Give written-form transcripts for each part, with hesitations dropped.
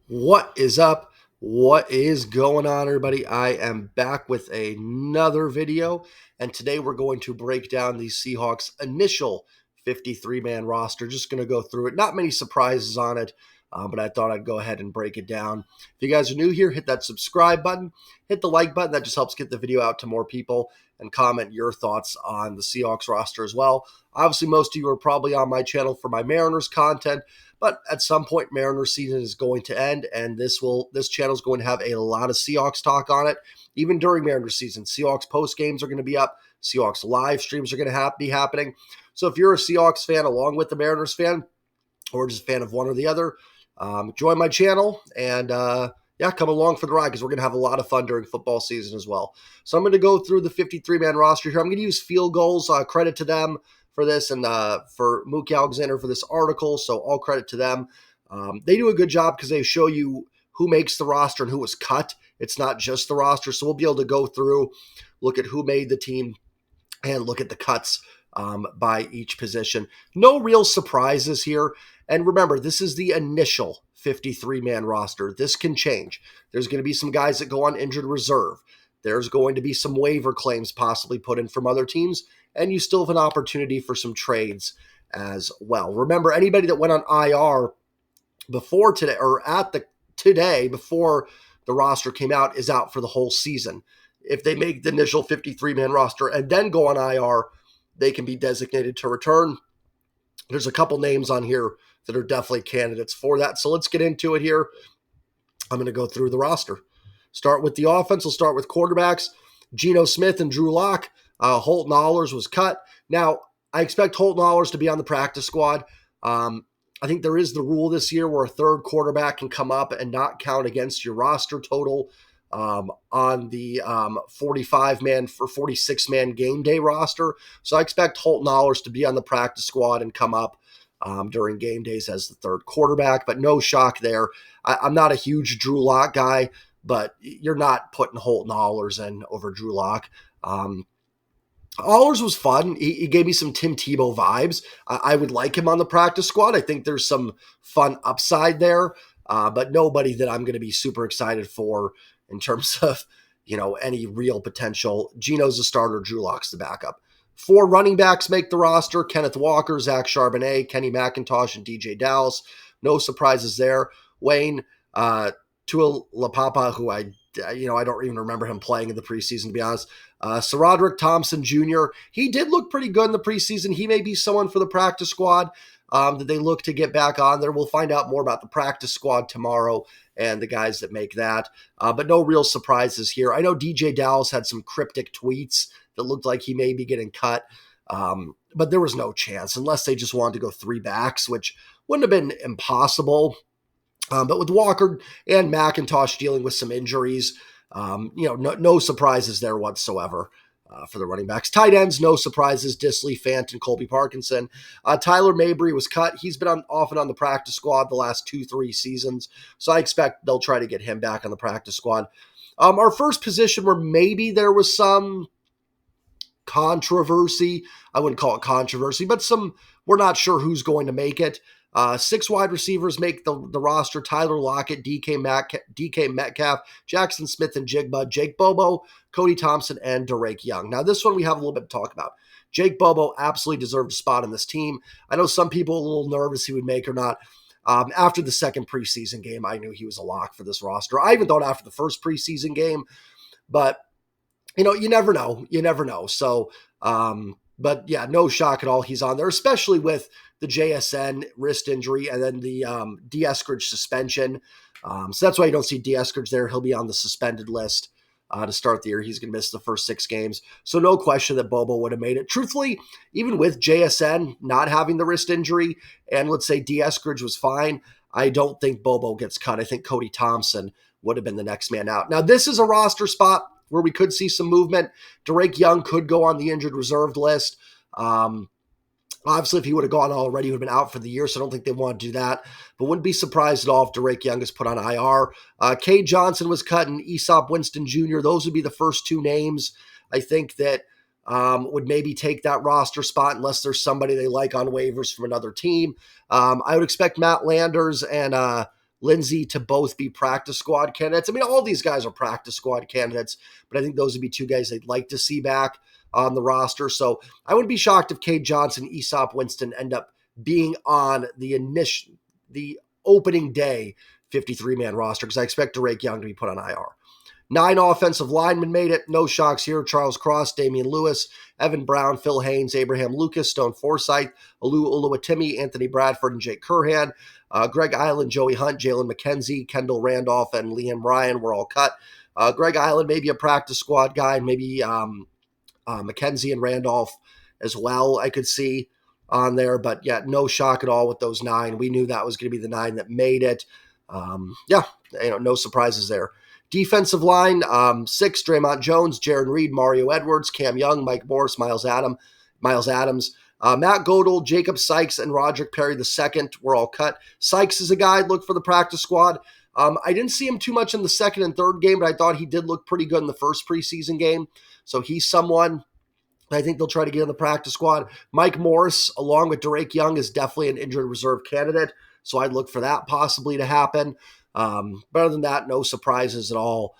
What is up? What is going on, everybody? I am back with another video, and today we're going to break down the Seahawks' initial 53-man roster. Just going to go through it. Not many surprises on it, but I thought I'd go ahead and break it down. If you guys are new here, hit that subscribe button, hit the like button. That just helps get the video out to more people, and comment your thoughts on the Seahawks roster as well. Obviously, most of you are probably on my channel for my Mariners content, but at some point, Mariners season is going to end, and this channel is going to have a lot of Seahawks talk on it. Even during Mariners season, Seahawks post games are going to be up. Seahawks live streams are going to be happening. So if you're a Seahawks fan along with the Mariners fan, or just a fan of one or the other, join my channel and come along for the ride because we're going to have a lot of fun during football season as well. So I'm going to go through the 53-man roster here. I'm going to use field goals. Credit to them for this, and for Mookie Alexander for this article. So all credit to them. They do a good job because they show you who makes the roster and who was cut. It's not just the roster. So we'll be able to go through, look at who made the team, and look at the cuts by each position. No real surprises here. And remember, this is the initial 53-man roster. This can change. There's going to be some guys that go on injured reserve. There's going to be some waiver claims possibly put in from other teams, and you still have an opportunity for some trades as well. Remember, anybody that went on IR before today, or today before the roster came out, is out for the whole season. If they make the initial 53-man roster and then go on IR, they can be designated to return. There's a couple names on here that are definitely candidates for that. So let's get into it here. I'm going to go through the roster. Start with the offense. We'll start with quarterbacks. Geno Smith and Drew Lock. Holton Ahlers was cut. Now, I expect Holton Ahlers to be on the practice squad. I think there is the rule this year where a third quarterback can come up and not count against your roster total on the 45-man for 46-man game day roster. So I expect Holton Ahlers to be on the practice squad and come up during game days as the third quarterback, but no shock there. I'm not a huge Drew Lock guy, but you're not putting Holton Ahlers in over Drew Lock. Ahlers was fun. He gave me some Tim Tebow vibes. I would like him on the practice squad. I think there's some fun upside there, but nobody that I'm going to be super excited for in terms of, any real potential. Geno's the starter. Drew Lock's the backup. 4 running backs make the roster: Kenneth Walker, Zach Charbonnet, Kenny McIntosh, and DJ Dallas. No surprises there. Wayne Tuilapapa, who I don't even remember him playing in the preseason, to be honest. Roderick Thompson Jr., he did look pretty good in the preseason. He may be someone for the practice squad that they look to get back on there. We'll find out more about the practice squad tomorrow and the guys that make that. But no real surprises here. I know DJ Dallas had some cryptic tweets that looked like he may be getting cut, but there was no chance unless they just wanted to go 3 backs, which wouldn't have been impossible. But with Walker and McIntosh dealing with some injuries, no surprises there whatsoever for the running backs. Tight ends, no surprises: Disley, Fant, and Colby Parkinson. Tyler Mabry was cut. He's been off and on the practice squad the last 2-3 seasons, so I expect they'll try to get him back on the practice squad. Our first position where maybe there was some controversy, I wouldn't call it controversy, but we're not sure who's going to make it. 6 wide receivers make the roster: Tyler Lockett, DK Metcalf, Jackson Smith and Jigba, Jake Bobo, Cody Thompson, and Derek Young. Now, this one we have a little bit to talk about. Jake Bobo absolutely deserved a spot in this team. I know some people are a little nervous he would make or not. After the second preseason game, I knew he was a lock for this roster. I even thought after the first preseason game, but you never know. You never know. So, but yeah, no shock at all. He's on there, especially with the JSN wrist injury and then the D. Eskridge suspension. So that's why you don't see D. Eskridge there. He'll be on the suspended list to start the year. He's going to miss the first 6 games. So no question that Bobo would have made it. Truthfully, even with JSN not having the wrist injury, and let's say D. Eskridge was fine, I don't think Bobo gets cut. I think Cody Thompson would have been the next man out. Now, this is a roster spot where we could see some movement. Derek Young could go on the injured reserved list. Obviously, if he would have gone already, he would have been out for the year, so I don't think they want to do that. But wouldn't be surprised at all if Derek Young is put on IR. Cade Johnson was cut, and Aesop Winston Jr. Those would be the first 2 names I think that would maybe take that roster spot unless there's somebody they like on waivers from another team. I would expect Matt Landers and Lindsey to both be practice squad candidates. I mean, all these guys are practice squad candidates, but I think those would be two guys they'd like to see back on the roster. So I wouldn't be shocked if Cade Johnson, Aesop Winston end up being on the opening day 53-man roster, because I expect Derek Young to be put on IR. 9 offensive linemen made it. No shocks here. Charles Cross, Damian Lewis, Evan Brown, Phil Haynes, Abraham Lucas, Stone Forsythe, Olu Oluwatimi, Anthony Bradford, and Jake Curhan. Greg Island, Joey Hunt, Jalen McKenzie, Kendall Randolph, and Liam Ryan were all cut. Greg Island, maybe a practice squad guy, maybe McKenzie and Randolph as well, I could see on there. But yeah, no shock at all with those 9. We knew that was going to be the 9 that made it. No surprises there. Defensive line, 6, Draymond Jones, Jaron Reed, Mario Edwards, Cam Young, Mike Morris, Miles Adams, Matt Godel, Jacob Sykes, and Roderick Perry II were all cut. Sykes is a guy I'd look for the practice squad. I didn't see him too much in the second and third game, but I thought he did look pretty good in the first preseason game. So he's someone I think they'll try to get in the practice squad. Mike Morris, along with Derek Young, is definitely an injured reserve candidate. So I'd look for that possibly to happen. But other than that, no surprises at all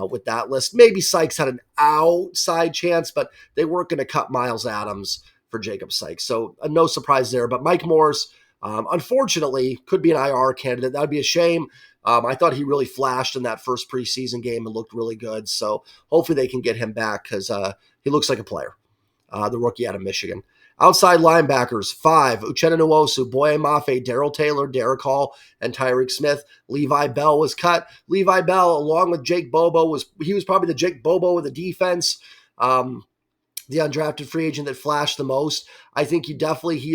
with that list. Maybe Sykes had an outside chance, but they weren't going to cut Miles Adams for Jacob Sykes. So no surprise there. But Mike Morris, unfortunately, could be an IR candidate. That would be a shame. I thought he really flashed in that first preseason game and looked really good. So hopefully they can get him back because he looks like a player, the rookie out of Michigan. Outside linebackers, 5, Uchenna Nwosu, Boye Mafe, Darrell Taylor, Derek Hall, and Tyreek Smith. Levi Bell was cut. Levi Bell, along with Jake Bobo, was probably the Jake Bobo of the defense. The undrafted free agent that flashed the most. I think he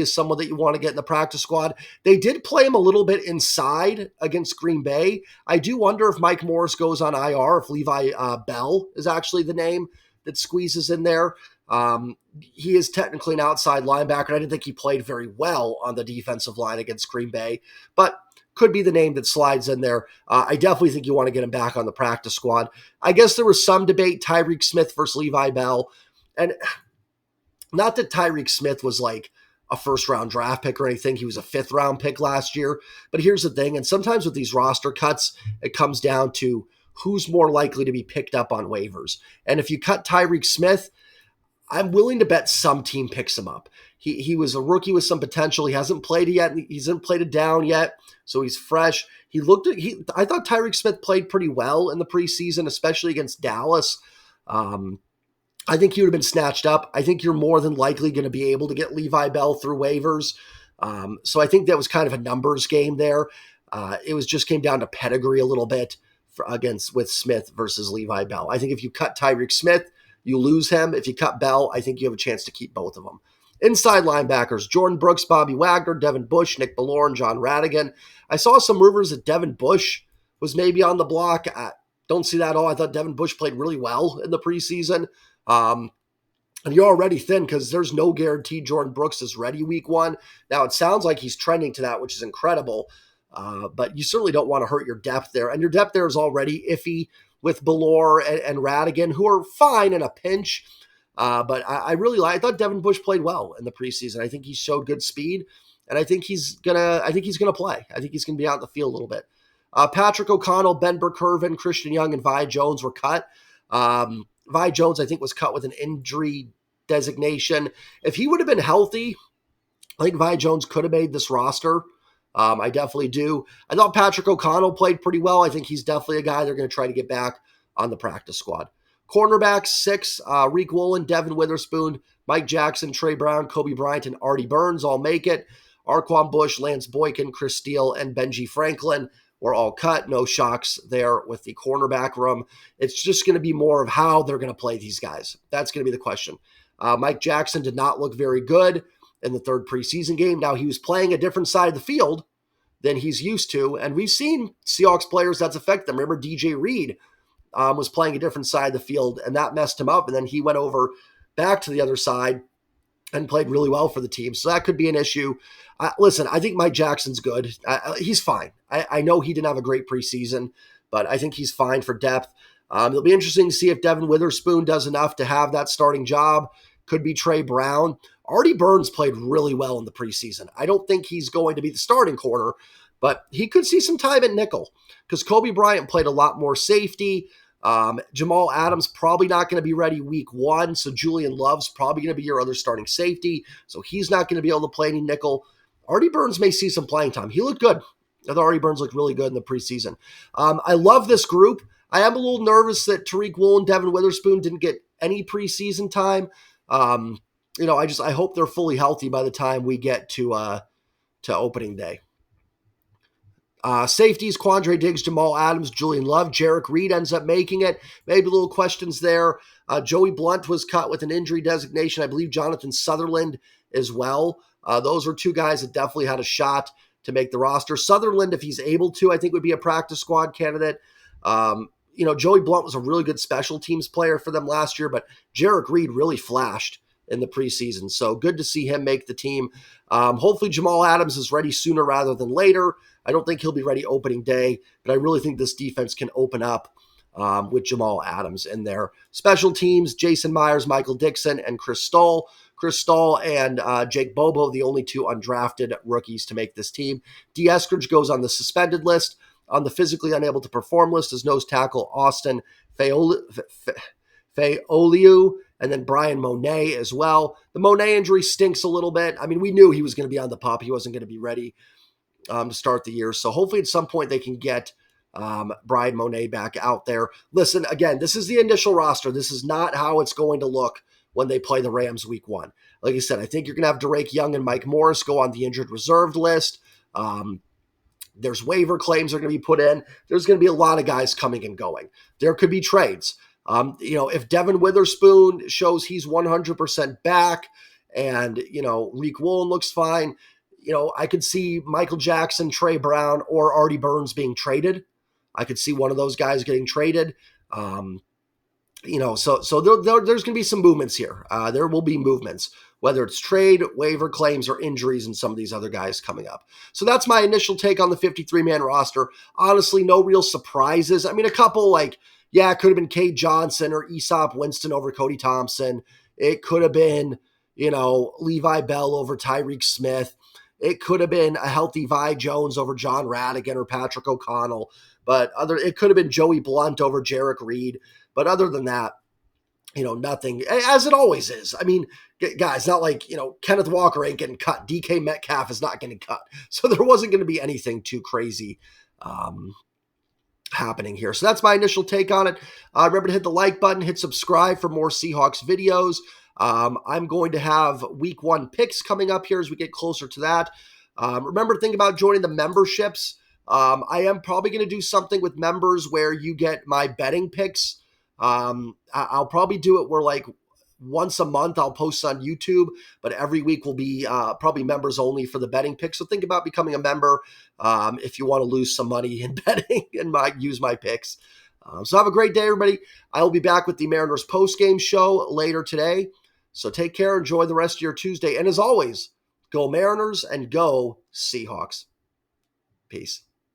is someone that you want to get in the practice squad. They did play him a little bit inside against Green Bay. I do wonder if Mike Morris goes on IR, if Levi Bell is actually the name that squeezes in there. He is technically an outside linebacker. I didn't think he played very well on the defensive line against Green Bay, but could be the name that slides in there. I definitely think you want to get him back on the practice squad. I guess there was some debate, Tyreek Smith versus Levi Bell. And not that Tyreek Smith was like a first-round draft pick or anything. He was a fifth-round pick last year. But here's the thing, and sometimes with these roster cuts, it comes down to who's more likely to be picked up on waivers. And if you cut Tyreek Smith, I'm willing to bet some team picks him up. He was a rookie with some potential. He hasn't played it yet. He hasn't played it down yet, so he's fresh. I thought Tyreek Smith played pretty well in the preseason, especially against Dallas. I think he would have been snatched up. I think you're more than likely going to be able to get Levi Bell through waivers. So I think that was kind of a numbers game there. It just came down to pedigree a little bit with Smith versus Levi Bell. I think if you cut Tyreek Smith, you lose him. If you cut Bell, I think you have a chance to keep both of them. Inside linebackers, Jordan Brooks, Bobby Wagner, Devin Bush, Nick Ballore, John Radigan. I saw some rumors that Devin Bush was maybe on the block. I don't see that at all. I thought Devin Bush played really well in the preseason. And you're already thin because there's no guarantee Jordan Brooks is ready week 1. Now, it sounds like he's trending to that, which is incredible. But you certainly don't want to hurt your depth there. And your depth there is already iffy with Ballore and Radigan, who are fine in a pinch. But I thought Devin Bush played well in the preseason. I think he showed good speed, and I think he's gonna play. I think he's gonna be out in the field a little bit. Patrick O'Connell, Ben Burkervin, Christian Young, and Vi Jones were cut. Vi Jones, I think, was cut with an injury designation. If he would have been healthy, I think Vi Jones could have made this roster. I definitely do. I thought Patrick O'Connell played pretty well. I think he's definitely a guy they're going to try to get back on the practice squad. Cornerbacks, 6, Reek Woolen, Devin Witherspoon, Mike Jackson, Trey Brown, Kobe Bryant, and Artie Burns all make it. Arquan Bush, Lance Boykin, Chris Steele, and Benji Franklin were all cut. No shocks there with the cornerback room. It's just going to be more of how they're going to play these guys. That's going to be the question. Mike Jackson did not look very good in the third preseason game. Now, he was playing a different side of the field than he's used to, and we've seen Seahawks players that's affect them. Remember, DJ Reed was playing a different side of the field, and that messed him up, and then he went over back to the other side and played really well for the team. So that could be an issue. Listen, I think Mike Jackson's good. He's fine. I know he didn't have a great preseason, but I think he's fine for depth. It'll be interesting to see if Devin Witherspoon does enough to have that starting job. Could be Trey Brown. Artie Burns played really well in the preseason. I don't think he's going to be the starting corner, but he could see some time at nickel because Kobe Bryant played a lot more safety. Jamal Adams probably not going to be ready week 1, so Julian Love's probably going to be your other starting safety, so he's not going to be able to play any nickel. Artie Burns may see some playing time. He looked good. I thought Artie Burns looked really good in the preseason. I love this group. I am a little nervous that Tariq Woolen, Devin Witherspoon didn't get any preseason time. I hope they're fully healthy by the time we get to opening day. Safeties, Quandre Diggs, Jamal Adams, Julian Love, Jarek Reed ends up making it. Maybe little questions there. Joey Blunt was cut with an injury designation. I believe Jonathan Sutherland as well. Those are two guys that definitely had a shot to make the roster. Sutherland, if he's able to, I think would be a practice squad candidate. Joey Blunt was a really good special teams player for them last year, but Jarek Reed really flashed in the preseason. So good to see him make the team. Hopefully Jamal Adams is ready sooner rather than later. I don't think he'll be ready opening day, but I really think this defense can open up with Jamal Adams in there. Special teams, Jason Myers, Michael Dixon, and Chris Stoll. Chris Stoll and Jake Bobo, the only two undrafted rookies to make this team. D. Eskridge goes on the suspended list. On the physically unable to perform list is nose tackle Austin Faoliu, and then Brian Monet as well. The Monet injury stinks a little bit. I mean, we knew he was going to be on the pup. He wasn't going to be ready to start the year. So hopefully at some point they can get Brian Monet back out there. Listen, again, this is the initial roster. This is not how it's going to look when they play the Rams week 1. Like I said, I think you're going to have Drake Young and Mike Morris go on the injured reserved list. There's waiver claims are going to be put in. There's going to be a lot of guys coming and going. There could be trades. If Devin Witherspoon shows he's 100% back and, Reek Woolen looks fine, I could see Michael Jackson, Trey Brown, or Artie Burns being traded. I could see one of those guys getting traded. So there's going to be some movements here. There will be movements, whether it's trade, waiver claims, or injuries and some of these other guys coming up. So that's my initial take on the 53-man roster. Honestly, no real surprises. I mean, a couple it could have been Cade Johnson or Aesop Winston over Cody Thompson. It could have been, Levi Bell over Tyreek Smith. It could have been a healthy Vi Jones over John Radigan or Patrick O'Connell. But it could have been Joey Blunt over Jarek Reed. But other than that, nothing, as it always is. I mean, guys, not like, Kenneth Walker ain't getting cut. DK Metcalf is not getting cut. So there wasn't going to be anything too crazy happening here. So that's my initial take on it. Remember to hit the like button, hit subscribe for more Seahawks videos. I'm going to have week 1 picks coming up here as we get closer to that. Remember, think about joining the memberships. I am probably going to do something with members where you get my betting picks. I'll probably do it where once a month I'll post on YouTube, but every week will be probably members only for the betting picks. So think about becoming a member if you want to lose some money in betting and use my picks. So have a great day, everybody. I will be back with the Mariners post-game show later today. So take care, enjoy the rest of your Tuesday. And as always, go Mariners and go Seahawks. Peace.